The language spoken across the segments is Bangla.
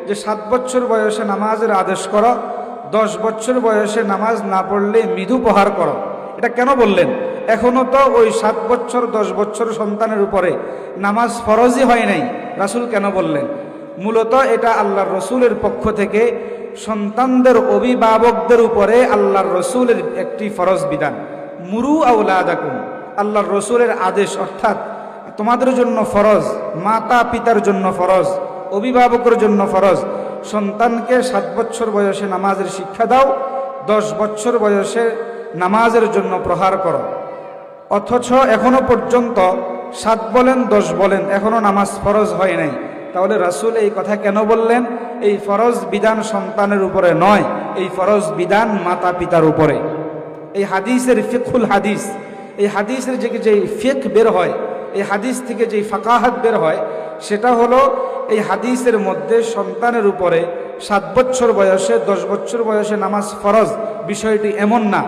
যে 7 বছর বয়সে নামাজের আদেশ করো, 10 বছর বয়সে নামাজ না পড়লে মৃদু প্রহার করো। এটা কেন বললেন? এখনো তো ওই 7 বছর 10 বছর সন্তানের উপরে নামাজ ফরজই হয় নাই, রাসূল কেন বললেন? মূলত এটা আল্লাহর রসুলের পক্ষ থেকে সন্তানদের অভিভাবকদের উপরে আল্লাহর রসুলের একটি ফরজ বিধান। মুরু আওলাদাকুম, আল্লাহর রসুলের আদেশ, অর্থাৎ তোমাদের জন্য ফরজ, মাতা পিতার জন্য ফরজ, অভিভাবকের জন্য ফরজ, সন্তানকে 7 বছর বয়সে নামাজের শিক্ষা দাও, 10 বছর বয়সে নামাজের জন্য প্রহার করো। অথচ এখনো পর্যন্ত 7 বলেন 10 বলেন এখনো নামাজ ফরজ হয় নাই। তাহলে রাসূল এই কথা কেন বললেন? এই ফরজ বিধান সন্তানের উপরে নয়, এই ফরজ বিধান মাতা পিতার উপরে। এই হাদিসের ফিকহুল হাদিস, এই হাদিসের যে ফিকহ বের হয়, এই হাদিস থেকে যে ফাকাহাত বের হয়, সেটা হলো এই হাদিসের মধ্যে সন্তানের উপরে 7 বছর বয়সে 10 বছর বয়সে নামাজ ফরজ বিষয়টি এমন না,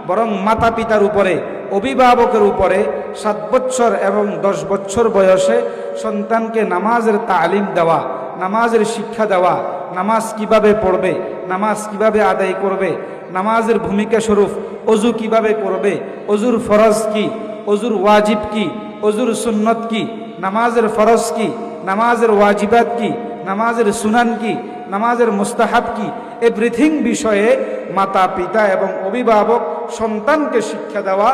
বরং মাতা পিতার উপরে, অভিভাবকের উপরে 7 বছর এবং 10 বছর বয়সে সন্তানকে নামাজের তালিম দেওয়া, নামাজের শিক্ষা দেওয়া, নামাজ কিভাবে পড়বে, নামাজ কিভাবে আদায় করবে, নামাজের ভূমিকা স্বরূপ অজু কিভাবে করবে, অজুর ফরজ কি, অজুর ওয়াজিব কি, অজুর সুন্নত কি, নামাজের ফরজ কি, নামাজের ওয়াজিবাত কি, নামাজের সুনান কি, নামাজের মুস্তাহাব কি, এভরিথিং বিষয়ে মাতা পিতা এবং অভিভাবক সন্তানকে শিক্ষা দেওয়া।